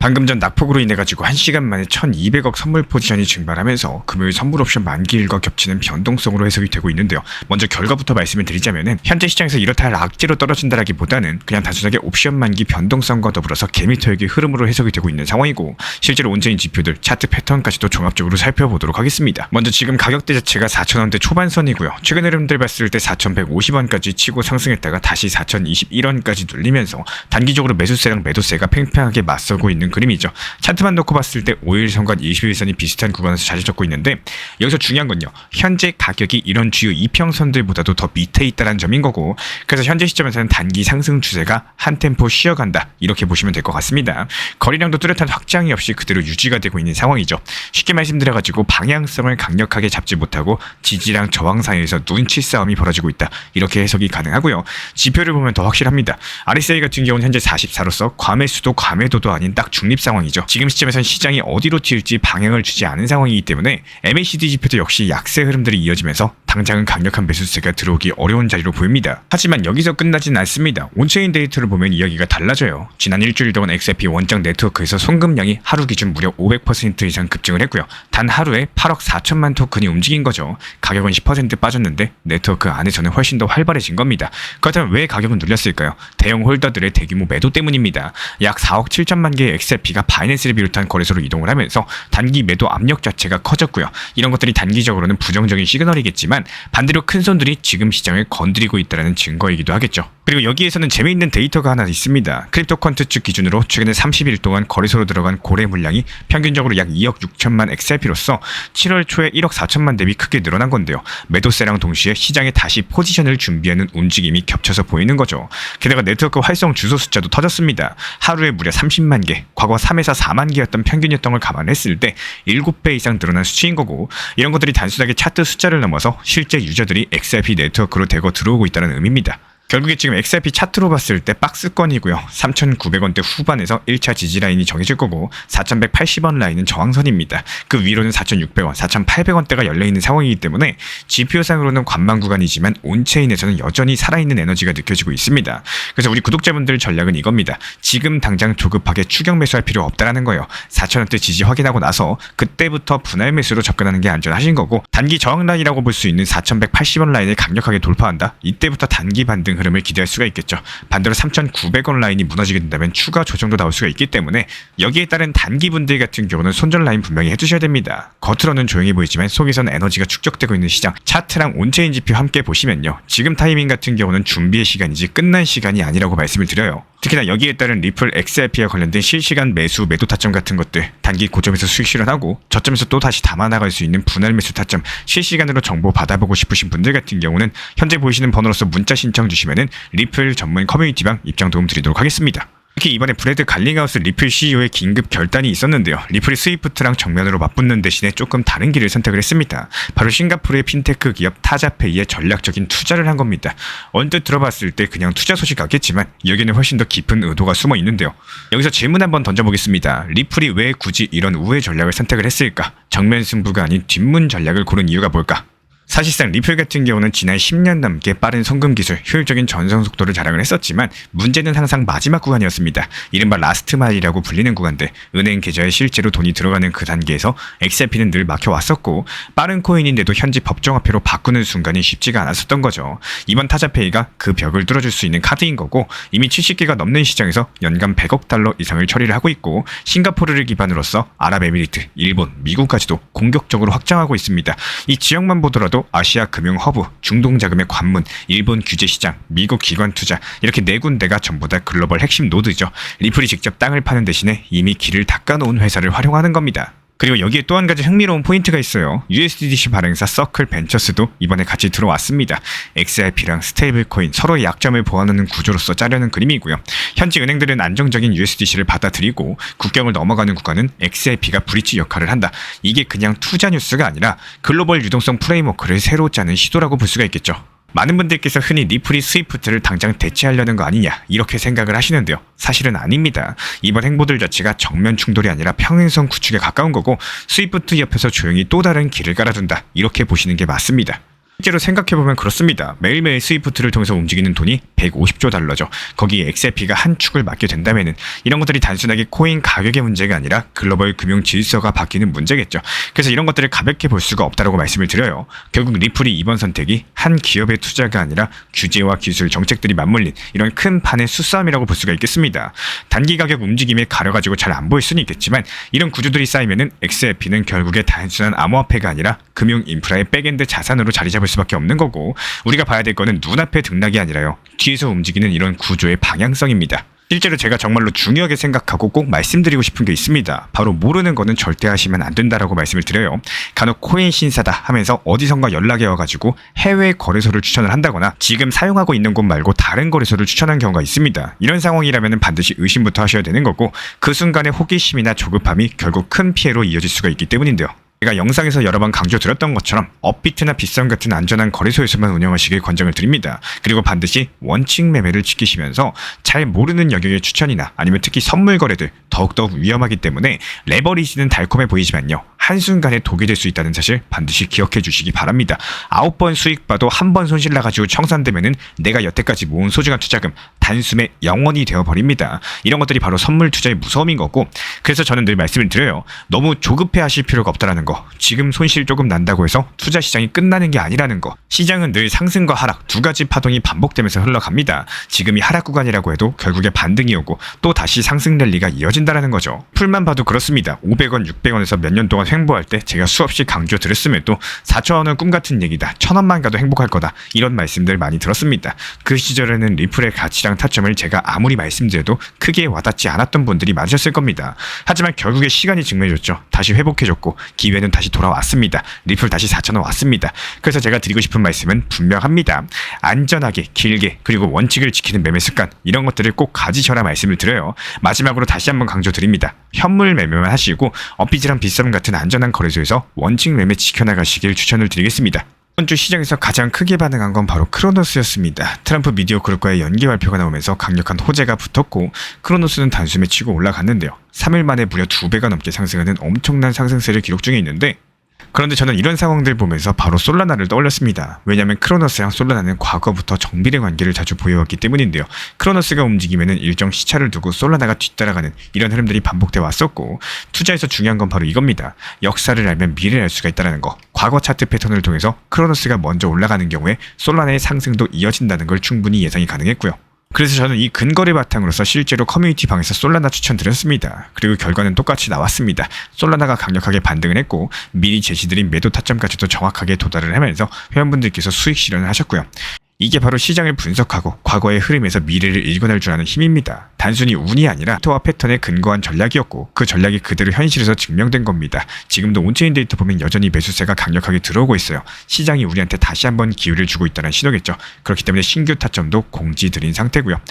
방금 전 낙폭으로 인해가지고 1시간 만에 1200억 선물 포지션이 증발하면서 금요일 선물 옵션 만기일과 겹치는 변동성으로 해석이 되고 있는데요. 먼저 결과부터 말씀을 드리자면은 현재 시장에서 이렇다 할 악재로 떨어진다라기보다는 그냥 단순하게 옵션 만기 변동성과 더불어서 개미터액의 흐름으로 해석이 되고 있는 상황이고, 실제로 온체인 지표들, 차트 패턴까지도 종합적으로 살펴보도록 하겠습니다. 먼저 지금 가격대 자체가 4,000원대 초반선이고요. 최근 흐름들 봤을 때 4,150원까지 치고 상승했다가 다시 4,021원까지 눌리면서 단기적으로 매수세랑 매도세가 팽팽하게 맞서고 있는 그림이죠. 차트만 놓고 봤을 때 5일선과 21일선이 비슷한 구간에서 자리 잡고 있는데, 여기서 중요한 건요, 현재 가격이 이런 주요 이평선들보다도 더 밑에 있다는 점인 거고, 그래서 현재 시점에서는 단기 상승 추세가 한 템포 쉬어간다, 이렇게 보시면 될 것 같습니다. 거래량도 뚜렷한 확장이 없이 그대로 유지가 되고 있는 상황이죠. 쉽게 말씀드려가지고 방향성을 강력하게 잡지 못하고 지지랑 저항 사이에서 눈치 싸움이 벌어지고 있다, 이렇게 해석이 가능하고요. 지표를 보면 더 확실합니다. RSI 같은 경우는 현재 44로서 과매수도 과매도도 아닌 딱 중립 상황이죠. 지금 시점에선 시장이 어디로 튈지 방향을 주지 않은 상황이기 때문에 MACD 지표도 역시 약세 흐름들이 이어지면서 당장은 강력한 매수세가 들어오기 어려운 자리로 보입니다. 하지만 여기서 끝나진 않습니다. 온체인 데이터를 보면 이야기가 달라져요. 지난 일주일 동안 XRP 원장 네트워크에서 송금량이 하루 기준 무려 500% 이상 급증을 했고요. 단 하루에 8억 4천만 토큰이 움직인 거죠. 가격은 10% 빠졌는데 네트워크 안에서는 훨씬 더 활발해진 겁니다. 그렇다면 왜 가격은 눌렸을까요? 대형 홀더들의 대규모 매도 때문입니다. 약 4억 7천만 개의 XRP가 바이낸스를 비롯한 거래소로 이동을 하면서 단기 매도 압력 자체가 커졌고요. 이런 것들이 단기적으로는 부정적인 시그널이겠지만 반대로 큰 손들이 지금 시장을 건드리고 있다는 증거이기도 하겠죠. 그리고 여기에서는 재미있는 데이터가 하나 있습니다. 크립토컨트 측 기준으로 최근에 30일 동안 거래소로 들어간 거래 물량이 평균적으로 약 2억 6천만 XRP로서 7월 초에 1억 4천만 대비 크게 늘어난 건데요. 매도세랑 동시에 시장에 다시 포지션을 준비하는 움직임이 겹쳐서 보이는 거죠. 게다가 네트워크 활성 주소 숫자도 터졌습니다. 하루에 무려 30만 개, 과거 3에서 4만 개였던 평균이었던 걸 감안했을 때 7배 이상 늘어난 수치인 거고, 이런 것들이 단순하게 차트 숫자를 넘어서 실제 유저들이 XRP 네트워크로 대거 들어오고 있다는 의미입니다. 결국에 지금 XRP 차트로 봤을 때 박스권이고요. 3,900원대 후반에서 1차 지지라인이 정해질 거고, 4,180원 라인은 저항선입니다. 그 위로는 4,600원, 4,800원대가 열려있는 상황이기 때문에 지표상으로는 관망 구간이지만 온체인에서는 여전히 살아있는 에너지가 느껴지고 있습니다. 그래서 우리 구독자분들 전략은 이겁니다. 지금 당장 조급하게 추격 매수할 필요 없다라는 거예요. 4,000원대 지지 확인하고 나서 그때부터 분할 매수로 접근하는 게 안전하신 거고, 단기 저항 라인이라고 볼 수 있는 4,180원 라인을 강력하게 돌파한다? 이때부터 단기 반등 흐름을 기대할 수가 있겠죠. 반대로 3,900원 라인이 무너지게 된다면 추가 조정도 나올 수가 있기 때문에 여기에 따른 단기분들 같은 경우는 손절 라인 분명히 해두셔야 됩니다. 겉으로는 조용히 보이지만 속에서는 에너지가 축적되고 있는 시장, 차트랑 온체인 지표 함께 보시면요, 지금 타이밍 같은 경우는 준비의 시간이지 끝난 시간이 아니라고 말씀을 드려요. 특히나 여기에 따른 리플 XRP와 관련된 실시간 매수, 매도 타점 같은 것들 단기 고점에서 수익 실현하고 저점에서 또 다시 담아나갈 수 있는 분할 매수 타점 실시간으로 정보 받아보고 싶으신 분들 같은 경우는 현재 보이시는 번호로서 문자 신청 주시면은 리플 전문 커뮤니티방 입장 도움 드리도록 하겠습니다. 특히 이번에 브래드 갈링하우스 리플 CEO의 긴급 결단이 있었는데요. 리플이 스위프트랑 정면으로 맞붙는 대신에 조금 다른 길을 선택을 했습니다. 바로 싱가포르의 핀테크 기업 타자페이에 전략적인 투자를 한 겁니다. 언뜻 들어봤을 때 그냥 투자 소식 같겠지만 여기에는 훨씬 더 깊은 의도가 숨어 있는데요. 여기서 질문 한번 던져보겠습니다. 리플이 왜 굳이 이런 우회 전략을 선택을 했을까? 정면 승부가 아닌 뒷문 전략을 고른 이유가 뭘까? 사실상 리플 같은 경우는 지난 10년 넘게 빠른 송금 기술, 효율적인 전송 속도를 자랑을 했었지만 문제는 항상 마지막 구간이었습니다. 이른바 라스트 마일이라고 불리는 구간들, 은행 계좌에 실제로 돈이 들어가는 그 단계에서 XRP는 늘 막혀왔었고, 빠른 코인인데도 현지 법정화폐로 바꾸는 순간이 쉽지가 않았었던 거죠. 이번 타자페이가 그 벽을 뚫어줄 수 있는 카드인 거고, 이미 70개가 넘는 시장에서 연간 100억 달러 이상을 처리를 하고 있고, 싱가포르를 기반으로서 아랍에미리트, 일본, 미국까지도 공격적으로 확장하고 있습니다. 이 지역만 보더라도 아시아 금융 허브, 중동 자금의 관문, 일본 규제 시장, 미국 기관 투자, 이렇게 네 군데가 전부 다 글로벌 핵심 노드죠. 리플이 직접 땅을 파는 대신에 이미 길을 닦아놓은 회사를 활용하는 겁니다. 그리고 여기에 또 한 가지 흥미로운 포인트가 있어요. USDC 발행사 서클 벤처스도 이번에 같이 들어왔습니다. XRP랑 스테이블 코인 서로의 약점을 보완하는 구조로서 짜려는 그림이고요. 현지 은행들은 안정적인 USDC를 받아들이고 국경을 넘어가는 구간은 XRP가 브릿지 역할을 한다. 이게 그냥 투자 뉴스가 아니라 글로벌 유동성 프레임워크를 새로 짜는 시도라고 볼 수가 있겠죠. 많은 분들께서 흔히 리플이 스위프트를 당장 대체하려는 거 아니냐 이렇게 생각을 하시는데요. 사실은 아닙니다. 이번 행보들 자체가 정면 충돌이 아니라 평행선 구축에 가까운 거고, 스위프트 옆에서 조용히 또 다른 길을 깔아둔다 이렇게 보시는 게 맞습니다. 실제로 생각해보면 그렇습니다. 매일매일 스위프트를 통해서 움직이는 돈이 150조 달러죠. 거기에 XRP가 한 축을 맡게 된다면은 이런 것들이 단순하게 코인 가격의 문제가 아니라 글로벌 금융 질서가 바뀌는 문제겠죠. 그래서 이런 것들을 가볍게 볼 수가 없다라고 말씀을 드려요. 결국 리플이 이번 선택이 한 기업의 투자가 아니라 규제와 기술 정책들이 맞물린 이런 큰 판의 수싸움이라고 볼 수가 있겠습니다. 단기 가격 움직임에 가려가지고 잘 안 보일 수는 있겠지만 이런 구조들이 쌓이면은 XRP는 결국에 단순한 암호화폐가 아니라 금융 인프라의 백엔드 자산으로 자리 잡을 수밖에 없는 거고, 우리가 봐야 될 거는 눈앞의 등락이 아니라요, 뒤에서 움직이는 이런 구조의 방향성입니다. 실제로 제가 정말로 중요하게 생각하고 꼭 말씀드리고 싶은 게 있습니다. 바로 모르는 거는 절대 하시면 안 된다라고 말씀을 드려요. 간혹 코인 신사다 하면서 어디선가 연락이 와가지고 해외 거래소를 추천을 한다거나 지금 사용하고 있는 곳 말고 다른 거래소를 추천한 경우가 있습니다. 이런 상황이라면 반드시 의심부터 하셔야 되는 거고, 그 순간의 호기심이나 조급함이 결국 큰 피해로 이어질 수가 있기 때문인데요. 제가 영상에서 여러 번 강조드렸던 것처럼 업비트나 빗썸 같은 안전한 거래소에서만 운영하시길 권장을 드립니다. 그리고 반드시 원칙 매매를 지키시면서 잘 모르는 영역의 추천이나 아니면 특히 선물 거래들 더욱더욱 위험하기 때문에 레버리지는 달콤해 보이지만요, 한순간에 독이 될 수 있다는 사실 반드시 기억해 주시기 바랍니다. 9번 수익 봐도 한 번 손실 나가지고 청산되면은 내가 여태까지 모은 소중한 투자금 단숨에 영원이 되어버립니다. 이런 것들이 바로 선물 투자의 무서움인 거고, 그래서 저는 늘 말씀을 드려요. 너무 조급해 하실 필요가 없다라는 거. 지금 손실 조금 난다고 해서 투자 시장이 끝나는 게 아니라는 거. 시장은 늘 상승과 하락 두 가지 파동이 반복되면서 흘러갑니다. 지금이 하락 구간이라고 해도 결국에 반등이 오고 또 다시 상승 랠리가 이어진다라는 거죠. 풀만 봐도 그렇습니다. 500원, 600원에서 몇 년 동안 횡보할 때 제가 수없이 강조드렸음에도 4,000원은 꿈같은 얘기다, 1,000원만 가도 행복할 거다, 이런 말씀들 많이 들었습니다. 그 시절에는 리플의 가치랑 타점을 제가 아무리 말씀드려도 크게 와닿지 않았던 분들이 많으셨을 겁니다. 하지만 결국에 시간이 증명해줬죠. 다시 회복해줬고 기회는 다시 돌아왔습니다. 리플 다시 4,000원 왔습니다. 그래서 제가 드리고 싶은 말씀은 분명합니다. 안전하게, 길게, 그리고 원칙을 지키는 매매 습관, 이런 것들을 꼭 가지셔라 말씀을 드려요. 마지막으로 다시 한번 강조드립니다. 현물 매매만 하시고 업비트랑 빗썸 같은 안전한 거래소에서 원칙 매매 지켜나가시길 추천을 드리겠습니다. 이번 주 시장에서 가장 크게 반응한 건 바로 크로노스였습니다. 트럼프 미디어 그룹과의 연기 발표가 나오면서 강력한 호재가 붙었고, 크로노스는 단숨에 치고 올라갔는데요. 3일 만에 무려 2배가 넘게 상승하는 엄청난 상승세를 기록 중에 있는데, 그런데 저는 이런 상황들 보면서 바로 솔라나를 떠올렸습니다. 왜냐하면 크로노스랑 솔라나는 과거부터 정비례 관계를 자주 보여왔기 때문인데요. 크로노스가 움직이면 일정 시차를 두고 솔라나가 뒤따라가는 이런 흐름들이 반복돼 왔었고, 투자에서 중요한 건 바로 이겁니다. 역사를 알면 미래를 알 수가 있다는 거. 과거 차트 패턴을 통해서 크로노스가 먼저 올라가는 경우에 솔라나의 상승도 이어진다는 걸 충분히 예상이 가능했고요. 그래서 저는 이 근거를 바탕으로서 실제로 커뮤니티 방에서 솔라나 추천드렸습니다. 그리고 결과는 똑같이 나왔습니다. 솔라나가 강력하게 반등을 했고 미리 제시드린 매도 타점까지도 정확하게 도달을 하면서 회원분들께서 수익 실현을 하셨고요. 이게 바로 시장을 분석하고 과거의 흐름에서 미래를 읽어낼 줄 아는 힘입니다. 단순히 운이 아니라 데이터와 패턴에 근거한 전략이었고 그 전략이 그대로 현실에서 증명된 겁니다. 지금도 온체인 데이터 보면 여전히 매수세가 강력하게 들어오고 있어요. 시장이 우리한테 다시 한번 기회를 주고 있다는 신호겠죠. 그렇기 때문에 신규 타점도 공지드린 상태고요.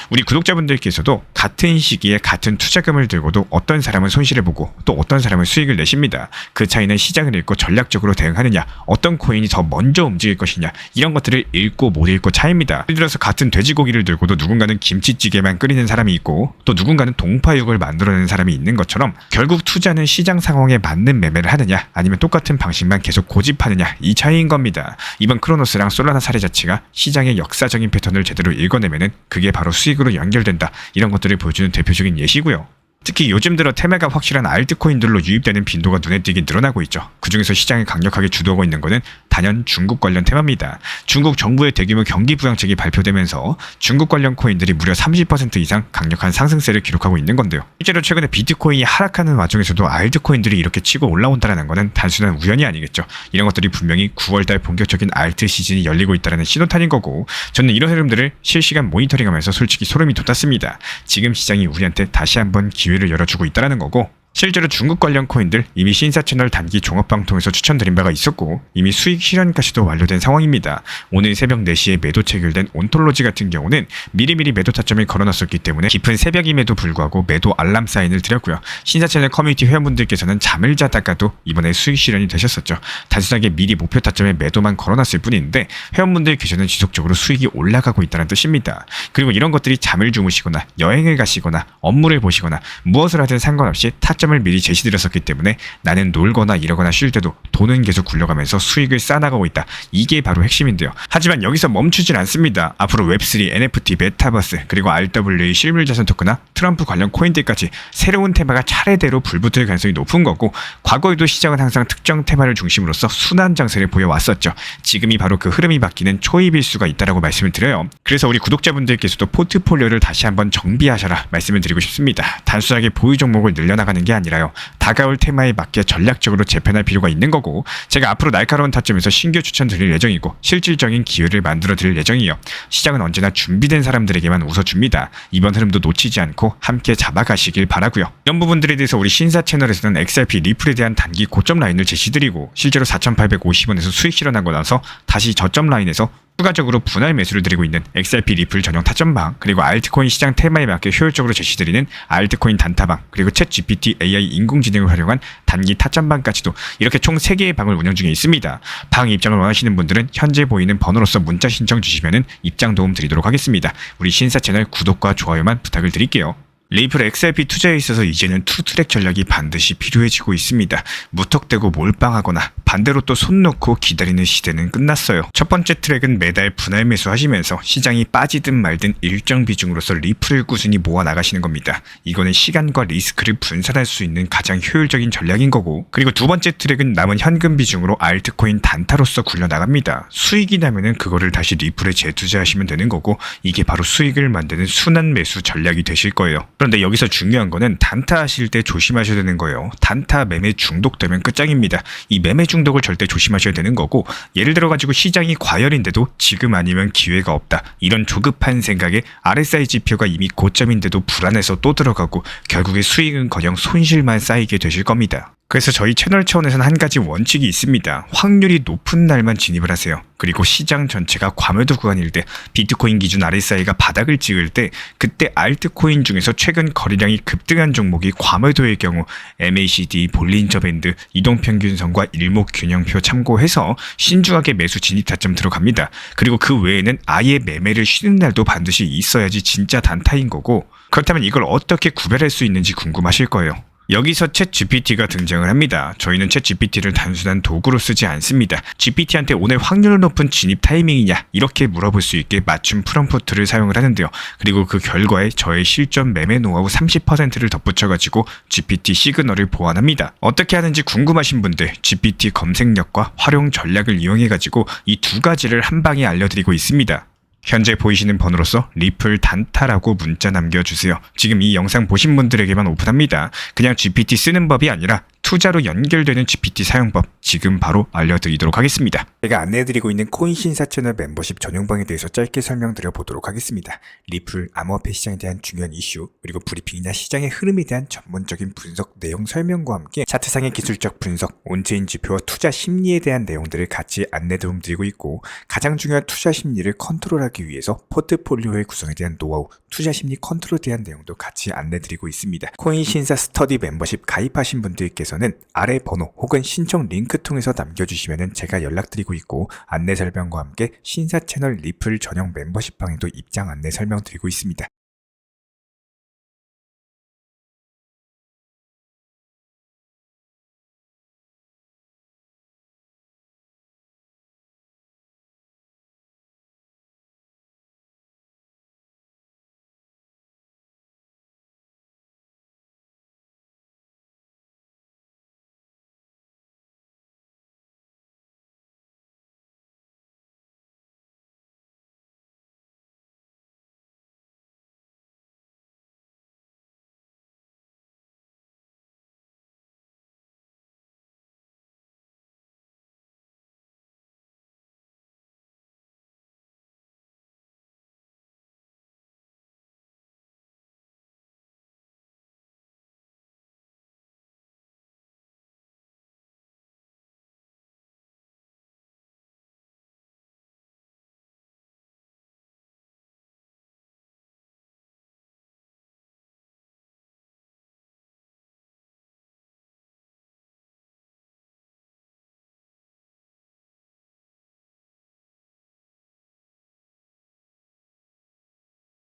우리 구독자분들께서도 같은 시기에 같은 투자금을 들고도 어떤 사람은 손실을 보고 또 어떤 사람은 수익을 내십니다. 그 차이는 시장을 읽고 전략적으로 대응하느냐, 어떤 코인이 더 먼저 움직일 것이냐, 이런 것들을 읽고 못 읽고 차이입니다. 예를 들어서 같은 돼지고기를 들고도 누군가는 김치찌개만 끓이는 사람이 있고 또 누군가는 동파육을 만들어내는 사람이 있는 것처럼 결국 투자는 시장 상황에 맞는 매매를 하느냐 아니면 똑같은 방식만 계속 고집하느냐, 이 차이인 겁니다. 이번 크로노스랑 솔라나 사례 자체가 시장의 역사적인 패턴을 제대로 읽어내면은 그게 바로 수익으로 연결된다, 이런 것들을 보여주는 대표적인 예시고요. 특히 요즘 들어 테마가 확실한 알트코인들로 유입되는 빈도가 눈에 띄게 늘어나고 있죠. 그중에서 시장을 강력하게 주도하고 있는 것은 단연 중국 관련 테마입니다. 중국 정부의 대규모 경기 부양책이 발표되면서 중국 관련 코인들이 무려 30% 이상 강력한 상승세를 기록하고 있는 건데요. 실제로 최근에 비트코인이 하락하는 와중에서도 알트코인들이 이렇게 치고 올라온다는 것은 단순한 우연이 아니겠죠. 이런 것들이 분명히 9월달 본격적인 알트 시즌이 열리고 있다는 신호탄인 거고, 저는 이런 흐름들을 실시간 모니터링하면서 솔직히 소름이 돋았습니다. 지금 시장이 우리한테 다시 한번 기회를 열어주고 있다는 거고, 실제로 중국 관련 코인들 이미 신사 채널 단기 종합방통에서 추천드린 바가 있었고 이미 수익 실현까지도 완료된 상황입니다. 오늘 새벽 4시에 매도 체결된 온톨로지 같은 경우는 미리미리 매도 타점을 걸어놨었기 때문에 깊은 새벽임에도 불구하고 매도 알람 사인을 드렸고요. 신사 채널 커뮤니티 회원분들께서는 잠을 자다가도 이번에 수익 실현이 되셨었죠. 단순하게 미리 목표 타점에 매도만 걸어놨을 뿐인데 회원분들께서는 지속적으로 수익이 올라가고 있다는 뜻입니다. 그리고 이런 것들이 잠을 주무시거나 여행을 가시거나 업무를 보시거나 무엇을 하든 상관없이 타점 타점을 미리 제시드렸었기 때문에 나는 놀거나 이러거나 쉴 때도 돈은 계속 굴려가면서 수익을 쌓아나가고 있다. 이게 바로 핵심인데요. 하지만 여기서 멈추진 않습니다. 앞으로 웹3, NFT, 메타버스, 그리고 RWA 실물자산 토크나 트럼프 관련 코인들까지 새로운 테마가 차례대로 불붙을 가능성이 높은 거고, 과거에도 시장은 항상 특정 테마를 중심으로써 순환 장세를 보여왔었죠. 지금이 바로 그 흐름이 바뀌는 초입일 수가 있다라고 말씀을 드려요. 그래서 우리 구독자분들께서도 포트폴리오를 다시 한번 정비하셔라 말씀을 드리고 싶습니다. 단순하게 보유 종목을 늘려나가는 게 아니라요, 다가올 테마에 맞게 전략적으로 재편할 필요가 있는 거고, 제가 앞으로 날카로운 타점에서 신규 추천 드릴 예정이고 실질적인 기회를 만들어 드릴 예정이에요. 시장은 언제나 준비된 사람들에게만 웃어줍니다. 이번 흐름도 놓치지 않고 함께 잡아가시길 바라고요. 이런 부분들에 대해서 우리 신사 채널에서는 XRP 리플에 대한 단기 고점 라인을 제시드리고, 실제로 4,850원에서 수익 실현하고 나서 다시 저점 라인에서 추가적으로 분할 매수를 드리고 있는 XRP 리플 전용 타점방, 그리고 알트코인 시장 테마에 맞게 효율적으로 제시드리는 알트코인 단타방, 그리고 챗 GPT AI 인공지능을 활용한 단기 타점방까지도 이렇게 총 3개의 방을 운영 중에 있습니다. 방 입장을 원하시는 분들은 현재 보이는 번호로서 문자 신청 주시면 입장 도움 드리도록 하겠습니다. 우리 신사 채널 구독과 좋아요만 부탁을 드릴게요. 리플 XRP 투자에 있어서 이제는 투트랙 전략이 반드시 필요해지고 있습니다. 무턱대고 몰빵하거나 반대로 또 손 놓고 기다리는 시대는 끝났어요. 첫 번째 트랙은 매달 분할 매수하시면서 시장이 빠지든 말든 일정 비중으로서 리플을 꾸준히 모아 나가시는 겁니다. 이거는 시간과 리스크를 분산할 수 있는 가장 효율적인 전략인 거고, 그리고 두 번째 트랙은 남은 현금 비중으로 알트코인 단타로서 굴려나갑니다. 수익이 나면은 그거를 다시 리플에 재투자하시면 되는 거고, 이게 바로 수익을 만드는 순환 매수 전략이 되실 거예요. 그런데 여기서 중요한 거는 단타 하실 때 조심하셔야 되는 거예요. 단타 매매 중독되면 끝장입니다. 이 매매 중독을 절대 조심하셔야 되는 거고, 예를 들어 가지고 시장이 과열인데도 지금 아니면 기회가 없다, 이런 조급한 생각에 RSI 지표가 이미 고점인데도 불안해서 또 들어가고 결국에 수익은커녕 손실만 쌓이게 되실 겁니다. 그래서 저희 채널 차원에서는 한 가지 원칙이 있습니다. 확률이 높은 날만 진입을 하세요. 그리고 시장 전체가 과매도 구간일 때, 비트코인 기준 RSI가 바닥을 찍을 때, 그때 알트코인 중에서 최근 거래량이 급등한 종목이 과매도의 경우 MACD, 볼린저 밴드, 이동평균선과 일목균형표 참고해서 신중하게 매수 진입 타점 들어갑니다. 그리고 그 외에는 아예 매매를 쉬는 날도 반드시 있어야지 진짜 단타인 거고, 그렇다면 이걸 어떻게 구별할 수 있는지 궁금하실 거예요. 여기서 챗 GPT가 등장을 합니다. 저희는 챗 GPT를 단순한 도구로 쓰지 않습니다. GPT한테 오늘 확률 높은 진입 타이밍이냐 이렇게 물어볼 수 있게 맞춤 프롬프트를 사용을 하는데요. 그리고 그 결과에 저의 실전 매매 노하우 30%를 덧붙여가지고 GPT 시그널을 보완합니다. 어떻게 하는지 궁금하신 분들 GPT 검색력과 활용 전략을 이용해가지고 이 두 가지를 한 방에 알려드리고 있습니다. 현재 보이시는 번호로서 리플 단타라고 문자 남겨주세요. 지금 이 영상 보신 분들에게만 오픈합니다. 그냥 GPT 쓰는 법이 아니라 투자로 연결되는 GPT 사용법 지금 바로 알려드리도록 하겠습니다. 제가 안내해드리고 있는 코인 신사 채널 멤버십 전용방에 대해서 짧게 설명드려 보도록 하겠습니다. 리플, 암호화폐 시장에 대한 중요한 이슈, 그리고 브리핑이나 시장의 흐름에 대한 전문적인 분석 내용 설명과 함께 차트상의 기술적 분석, 온체인 지표와 투자 심리에 대한 내용들을 같이 안내 도움 드리고 있고, 가장 중요한 투자 심리를 컨트롤하기 위해서 포트폴리오의 구성에 대한 노하우, 투자 심리 컨트롤에 대한 내용도 같이 안내 드리고 있습니다. 코인 신사 스터디 멤버십 가입하신 분들께서는 아래 번호 혹은 신청 링크 통해서 남겨주시면 제가 연락드리고 있고, 안내 설명과 함께 신사 채널 리플 전용 멤버십 방에도 입장 안내 설명드리고 있습니다.